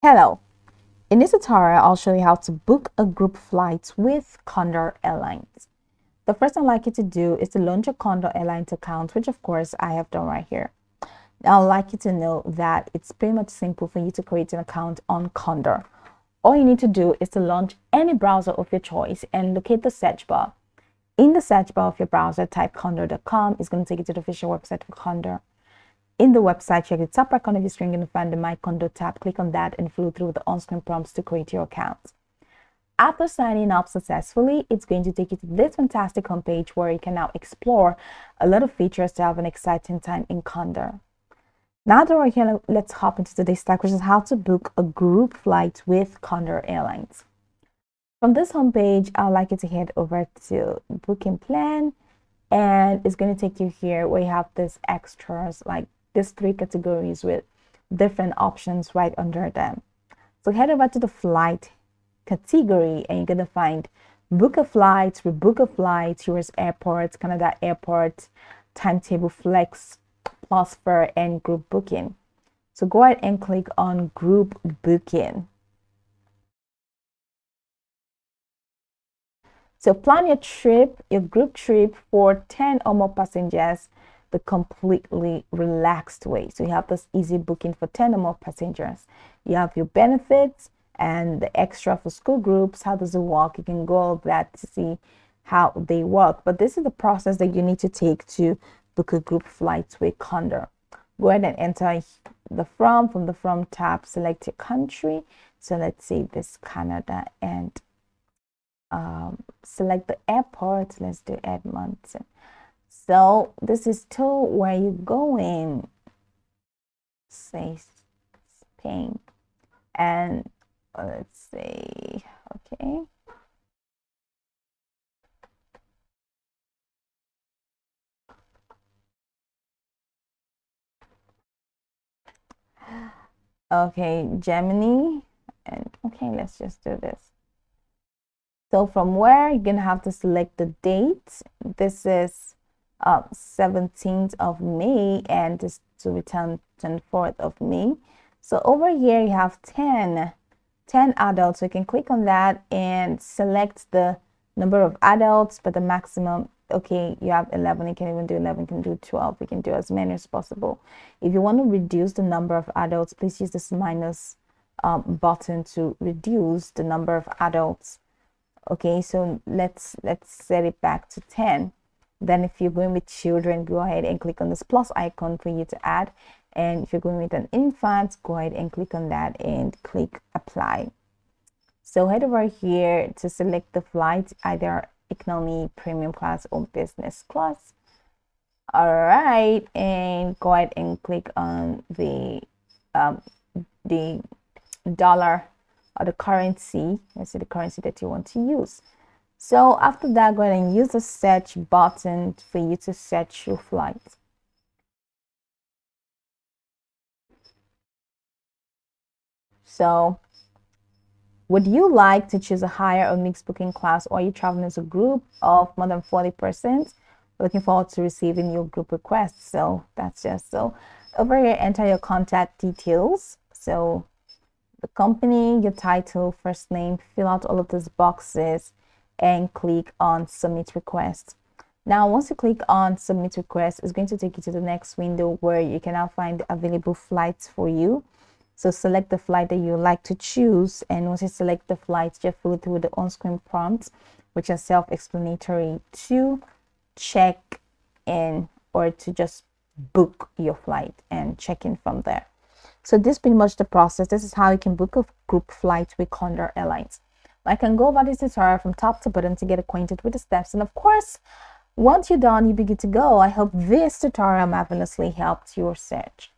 Hello, in this tutorial, I'll show you how to book a group flight with Condor Airlines. The first thing I'd like you to do is to launch your Condor Airlines account, which of course I have done right here. Now, I'd like you to know that it's pretty much simple for you to create an account on Condor. All you need to do is to launch any browser of your choice and locate the search bar. In the search bar of your browser, type condor.com. It's going to take you to the official website for Condor. In the website, check the top right corner of your screen and find the My Condor tab. Click on that and follow through with the on-screen prompts to create your account. After signing up successfully, it's going to take you to this fantastic homepage where you can now explore a lot of features to have an exciting time in Condor. Now that we're here, let's hop into today's topic, which is how to book a group flight with Condor Airlines. From this homepage, I'd like you to head over to Booking Plan, and it's going to take you here where you have this extras, like these three categories with different options right under them. So head over to the flight category and you're going to find book a flight, rebook a flight, US airport, Canada airport, timetable, flex, plus fare, and group booking. So go ahead and click on group booking. So plan your trip, your group trip for 10 or more passengers the completely relaxed way. So you have this easy booking for 10 or more passengers. You have your benefits and the extra for school groups. How does it work? You can go all that to see how they work. But this is the process that you need to take to book a group flight with Condor. Go ahead and enter from the From tab, select your country. So let's say this Canada, and select the airport. Let's do Edmonton. So this is to where you're going, say Spain, and let's say, okay. Okay, Germany, and okay, let's just do this. So from where you're gonna have to select the date. This is 17th of May, and this to return 24th of May. So over here you have 10 adults. So you can click on that and select the number of adults, but the maximum, okay, you have 11. You can even do 11, you can do 12, you can do as many as possible. If you want to reduce the number of adults, please use this minus button to reduce the number of adults. Okay, so let's set it back to 10. Then if you're going with children, go ahead and click on this plus icon for you to add. And if you're going with an infant, go ahead and click on that and click apply. So head over here to select the flight, either economy, premium class, or business class. All right, and go ahead and click on the dollar or the currency. Let's see the currency that you want to use. So after that, go ahead and use the search button for you to search your flight. So would you like to choose a higher or mixed booking class, or are you traveling as a group of more than 40 persons? Looking forward to receiving your group requests. So that's just so. Over here, enter your contact details. So the company, your title, first name, fill out all of those boxes and click on submit request. Now, once you click on submit request, it's going to take you to the next window where you can now find available flights for you. So select the flight that you like to choose, and once you select the flights, just follow through the on-screen prompts, which are self-explanatory, to check in or to just book your flight and check in from there. So this is pretty much the process. This is how you can book a group flight with Condor Airlines. I can go over this tutorial from top to bottom to get acquainted with the steps. And of course, once you're done, you'll be good to go. I hope this tutorial marvelously helped your search.